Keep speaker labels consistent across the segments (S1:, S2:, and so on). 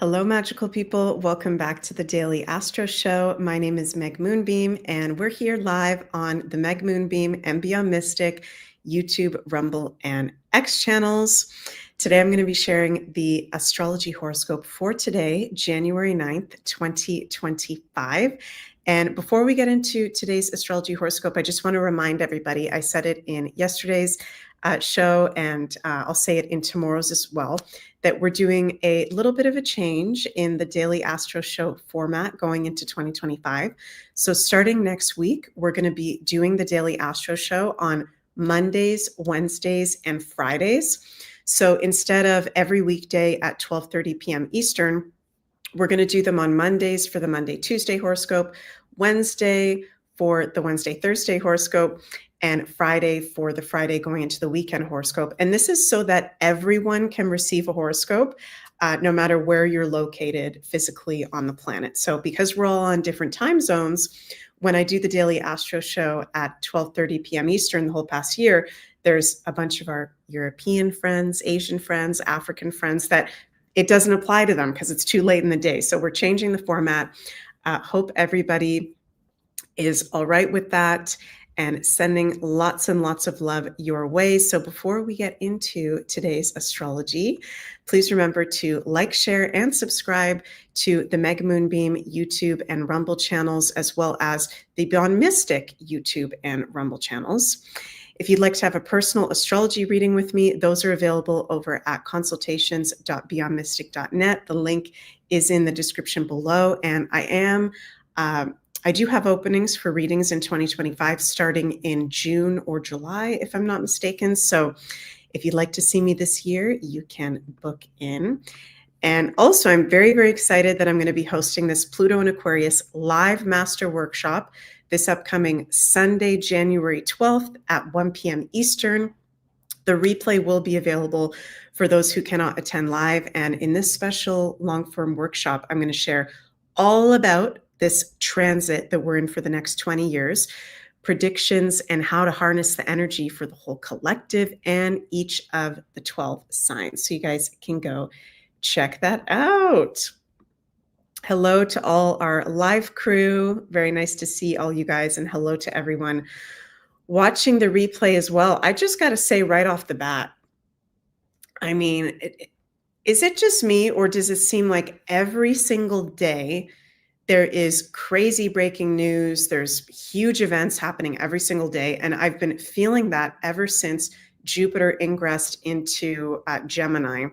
S1: Hello, magical people. Welcome back to the Daily Astro Show. My name is Meg Moonbeam, and we're here live on the Meg Moonbeam and Beyond Mystic YouTube, Rumble, and X channels. Today, I'm going to be sharing the astrology horoscope for today, January 9th, 2025. And before we get into today's astrology horoscope, I just want to remind everybody, I said it in yesterday's show, and I'll say it in tomorrow's as well, that we're doing a little bit of a change in the Daily Astro Show format going into 2025. So starting next week, we're going to be doing the Daily Astro Show on Mondays, Wednesdays, and Fridays. So instead of every weekday at 12:30 p.m. Eastern, we're going to do them on Mondays for the Monday-Tuesday horoscope, Wednesday for the Wednesday-Thursday horoscope, and Friday for the Friday going into the weekend horoscope. And this is so that everyone can receive a horoscope, no matter where you're located physically on the planet. So because we're all on different time zones, when I do the Daily Astro Show at 12:30 p.m. Eastern the whole past year, there's a bunch of our European friends, Asian friends, African friends that it doesn't apply to them because it's too late in the day. So we're changing the format. Hope everybody is all right with that, and sending lots and lots of love your way. So before we get into today's astrology, please remember to like, share, and subscribe to the Meg Moonbeam YouTube and Rumble channels, as well as the Beyond Mystic YouTube and Rumble channels. If you'd like to have a personal astrology reading with me, those are available over at consultations.beyondmystic.net. The link is in the description below, and I do have openings for readings in 2025 starting in June or July, if I'm not mistaken. So if you'd like to see me this year, you can book in. And also, I'm very, very excited that I'm going to be hosting this Pluto and Aquarius live master workshop this upcoming Sunday, January 12th at 1 p.m. Eastern. The replay will be available for those who cannot attend live. And in this special long-form workshop, I'm going to share all about this transit that we're in for the next 20 years, predictions, and how to harness the energy for the whole collective and each of the 12 signs. So you guys can go check that out. Hello to all our live crew. Very nice to see all you guys, and hello to everyone watching the replay as well. I just got to say right off the bat, I mean, is it just me, or does it seem like every single day there is crazy breaking news? There's huge events happening every single day. And I've been feeling that ever since Jupiter ingressed into Gemini,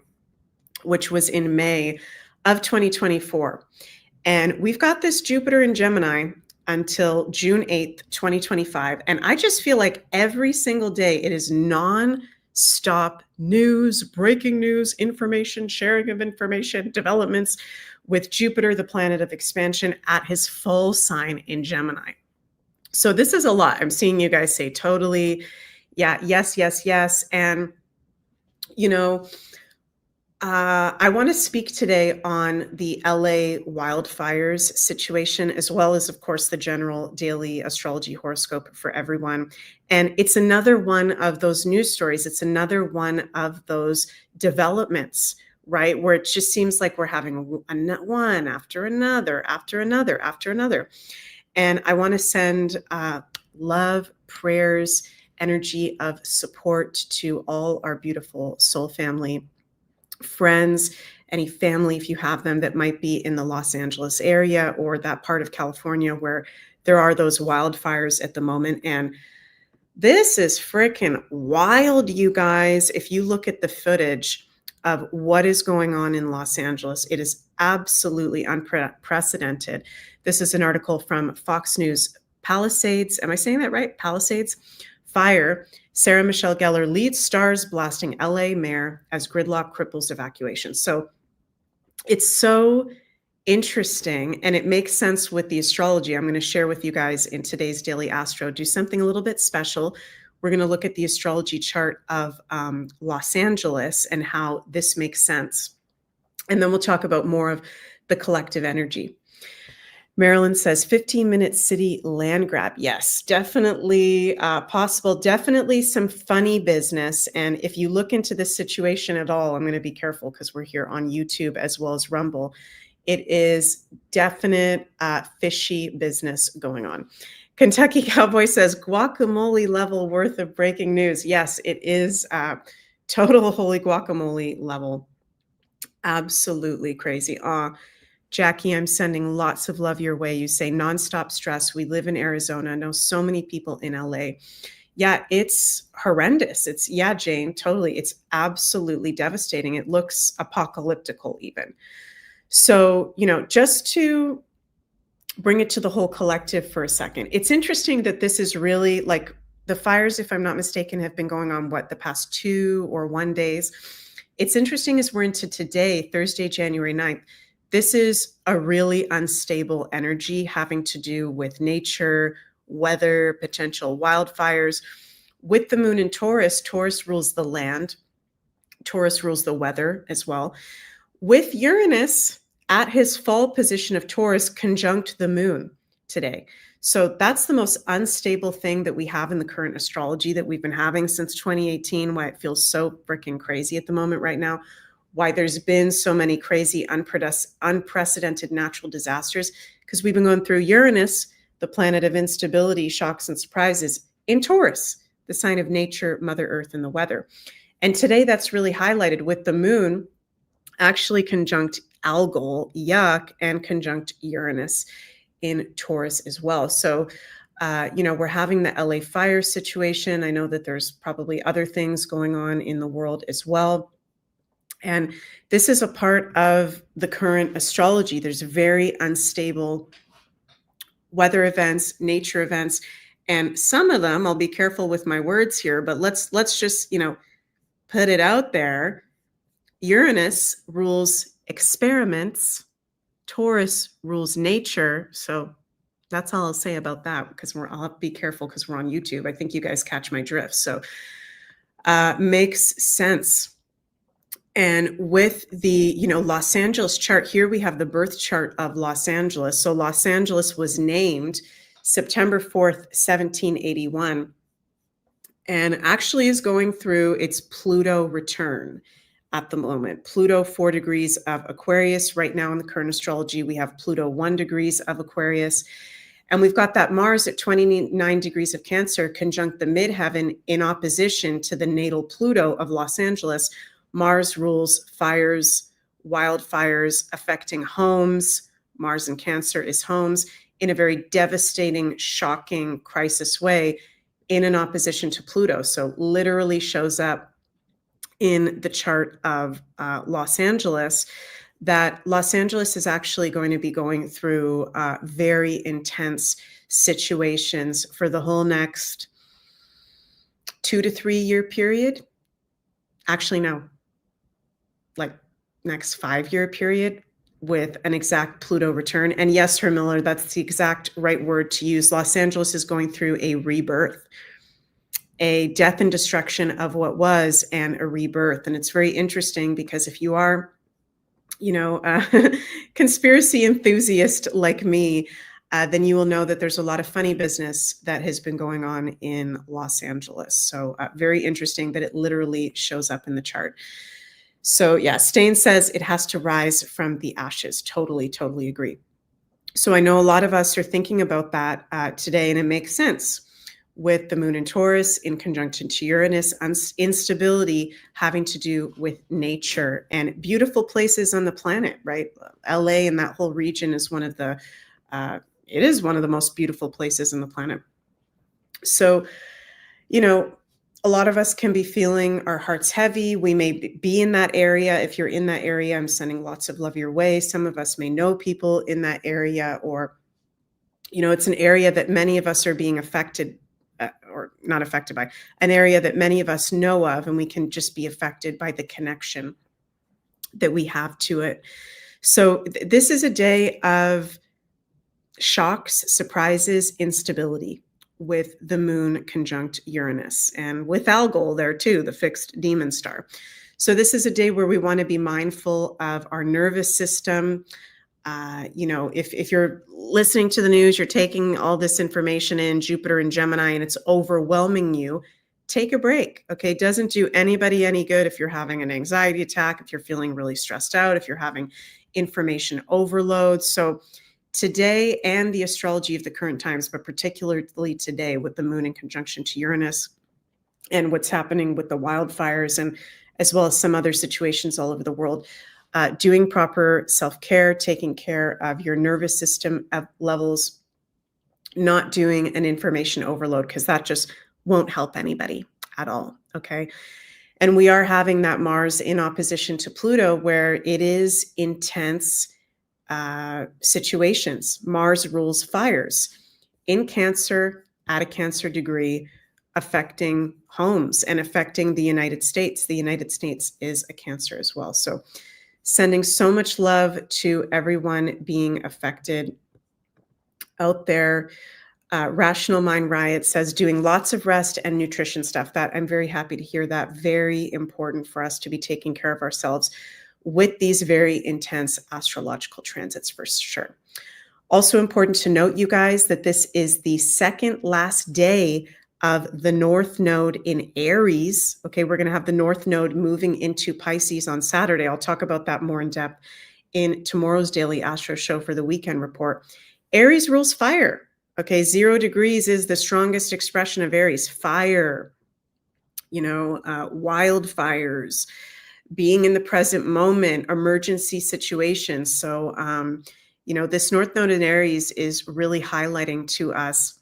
S1: which was in May of 2024. And we've got this Jupiter in Gemini until June 8th, 2025. And I just feel like every single day it is non-stop news, breaking news, information, sharing of information, developments, with Jupiter, the planet of expansion, at his full sign in Gemini. So this is a lot. I'm seeing you guys say totally, yeah, yes, yes, yes. And, you know, I want to speak today on the LA wildfires situation, as well as, of course, the general daily astrology horoscope for everyone. And it's another one of those news stories. It's another one of those developments, right? Where it just seems like we're having one after another, after another, after another. And I want to send love, prayers, energy of support to all our beautiful soul family, friends, any family, if you have them, that might be in the Los Angeles area or that part of California where there are those wildfires at the moment. And this is freaking wild, you guys. If you look at the footage of what is going on in Los Angeles, it is absolutely unprecedented. This is an article from Fox News Palisades. Am I saying that right? Palisades Fire. Sarah Michelle Gellar leads stars blasting LA mayor as gridlock cripples evacuation. So it's so interesting, and it makes sense with the astrology I'm going to share with you guys in today's Daily Astro. Do something a little bit special. We're going to look at the astrology chart of Los Angeles and how this makes sense. And then we'll talk about more of the collective energy. Marilyn says 15-minute city land grab. Yes, definitely possible. Definitely some funny business. And if you look into this situation at all, I'm going to be careful because we're here on YouTube as well as Rumble. It is definite fishy business going on. Kentucky Cowboy says guacamole level worth of breaking news. Yes, it is total holy guacamole level. Absolutely crazy. Jackie, I'm sending lots of love your way. You say nonstop stress. We live in Arizona. I know so many people in LA. Yeah, it's horrendous. Yeah, Jane, totally. It's absolutely devastating. It looks apocalyptical even. So, just to bring it to the whole collective for a second, it's interesting that this is really like the fires, if I'm not mistaken, have been going on, the past 2 or 1 days. It's interesting as we're into today, Thursday, January 9th. This is a really unstable energy having to do with nature, weather, potential wildfires. With the moon in Taurus, Taurus rules the land. Taurus rules the weather as well. With Uranus at his fall position of Taurus conjunct the moon today. So that's the most unstable thing that we have in the current astrology that we've been having since 2018, why it feels so freaking crazy at the moment right now, why there's been so many crazy, unprecedented natural disasters, because we've been going through Uranus, the planet of instability, shocks, and surprises, in Taurus, the sign of nature, Mother Earth, and the weather. And today that's really highlighted with the moon actually conjunct Algol, yuck, and conjunct Uranus in Taurus as well. So, we're having the LA fire situation. I know that there's probably other things going on in the world as well. And this is a part of the current astrology. There's very unstable weather events, nature events, and some of them, I'll be careful with my words here, but let's just, put it out there. Uranus rules experiments. Taurus rules nature. So that's all I'll say about that, because I'll have to be careful because we're on YouTube. I think you guys catch my drift. So makes sense. And with the, Los Angeles chart, here we have the birth chart of Los Angeles. So Los Angeles was named September 4th, 1781, and actually is going through its Pluto return at the moment. Pluto 4 degrees of Aquarius. Right now in the current astrology, we have Pluto 1 degrees of Aquarius. And we've got that Mars at 29 degrees of Cancer conjunct the midheaven in opposition to the natal Pluto of Los Angeles. Mars rules fires, wildfires affecting homes. Mars in Cancer is homes in a very devastating, shocking crisis way in an opposition to Pluto. So literally shows up in the chart of Los Angeles, that Los Angeles is actually going to be going through very intense situations for the whole next 2 to 3 year period. Actually, no, like next 5-year period with an exact Pluto return. And yes, Herr Miller, that's the exact right word to use. Los Angeles is going through a rebirth, a death and destruction of what was, and a rebirth. And it's very interesting because if you are, a conspiracy enthusiast like me, then you will know that there's a lot of funny business that has been going on in Los Angeles. So very interesting that it literally shows up in the chart. So yeah, Stain says it has to rise from the ashes. Totally, totally agree. So I know a lot of us are thinking about that today, and it makes sense with the moon in Taurus in conjunction to Uranus, instability having to do with nature and beautiful places on the planet, right? LA and that whole region is one of the most beautiful places on the planet. So, a lot of us can be feeling our hearts heavy. We may be in that area. If you're in that area, I'm sending lots of love your way. Some of us may know people in that area, or, it's an area that many of us are being affected or not affected by, an area that many of us know of, and we can just be affected by the connection that we have to it. So this is a day of shocks, surprises, instability with the moon conjunct Uranus, and with Algol there too, the fixed demon star. So this is a day where we want to be mindful of our nervous system, If you're listening to the news, you're taking all this information in, Jupiter and Gemini, and it's overwhelming you, take a break. Okay. It doesn't do anybody any good if you're having an anxiety attack, if you're feeling really stressed out, if you're having information overload. So today, and the astrology of the current times, but particularly today with the moon in conjunction to Uranus and what's happening with the wildfires, and as well as some other situations all over the world, doing proper self-care, taking care of your nervous system levels, not doing an information overload, because that just won't help anybody at all. Okay. And we are having that Mars in opposition to Pluto, where it is intense situations. Mars rules fires in Cancer at a Cancer degree, affecting homes and affecting the United States. The United States is a Cancer as well. So sending so much love to everyone being affected out there. Rational Mind Riot says doing lots of rest and nutrition stuff. That I'm very happy to hear that. Very important for us to be taking care of ourselves with these very intense astrological transits for sure. Also important to note, you guys, that this is the second last day of the North Node in Aries. Okay, we're going to have the North Node moving into Pisces on Saturday. I'll talk about that more in depth in tomorrow's Daily Astro Show for the weekend report. Aries rules fire. Okay, 0 degrees is the strongest expression of Aries. Fire, wildfires, being in the present moment, emergency situations. So, this North Node in Aries is really highlighting to us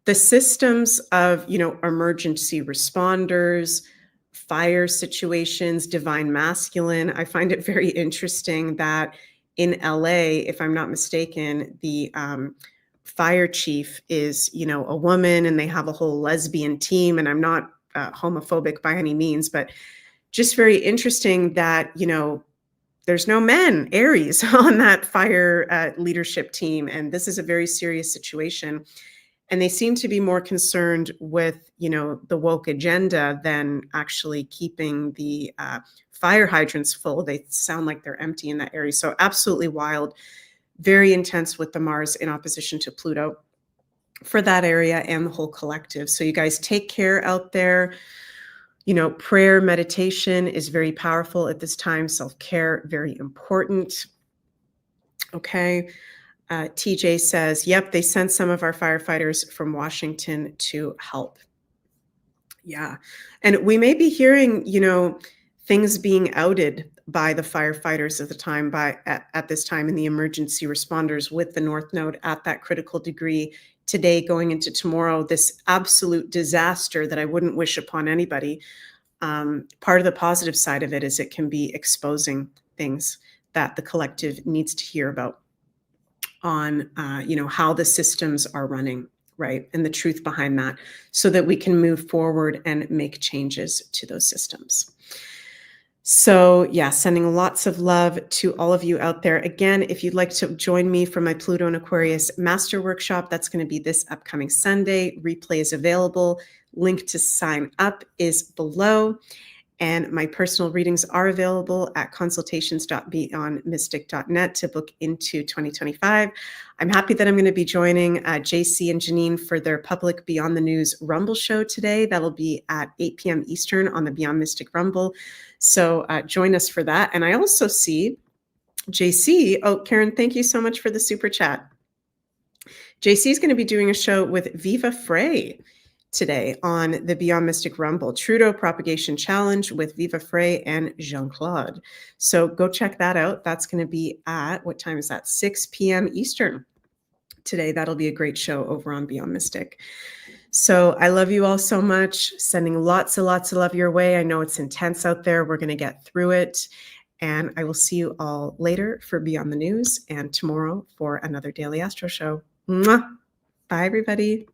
S1: the systems of, emergency responders, fire situations, divine masculine. I find it very interesting that in LA, if I'm not mistaken, the fire chief is, a woman, and they have a whole lesbian team. And I'm not homophobic by any means, but just very interesting that, there's no men, Aries, on that fire leadership team. And this is a very serious situation. And they seem to be more concerned with, the woke agenda than actually keeping the fire hydrants full. They sound like they're empty in that area. So absolutely wild, very intense with the Mars in opposition to Pluto for that area and the whole collective. So you guys take care out there. Prayer, meditation is very powerful at this time. Self-care, very important. Okay. TJ says, yep, they sent some of our firefighters from Washington to help. Yeah. And we may be hearing, things being outed by the firefighters at the time, at this time, in the emergency responders with the North Node at that critical degree today going into tomorrow, this absolute disaster that I wouldn't wish upon anybody. Part of the positive side of it is it can be exposing things that the collective needs to hear about on, how the systems are running, right? And the truth behind that, so that we can move forward and make changes to those systems. So yeah, sending lots of love to all of you out there. Again, if you'd like to join me for my Pluto and Aquarius Master Workshop, that's going to be this upcoming Sunday. Replay is available. Link to sign up is below. And my personal readings are available at consultations.beyondmystic.net to book into 2025. I'm happy that I'm going to be joining JC and Janine for their public Beyond the News Rumble show today. That'll be at 8 p.m. Eastern on the Beyond Mystic Rumble. So join us for that. And I also see JC. Oh, Karen, thank you so much for the super chat. JC is going to be doing a show with Viva Frey today on the Beyond Mystic Rumble, Trudeau Propagation Challenge with Viva Frey and Jean-Claude. So go check that out. That's going to be at, what time is that? 6 p.m. Eastern today. That'll be a great show over on Beyond Mystic. So I love you all so much. Sending lots and lots of love your way. I know it's intense out there. We're going to get through it. And I will see you all later for Beyond the News and tomorrow for another Daily Astro Show. Mwah! Bye, everybody.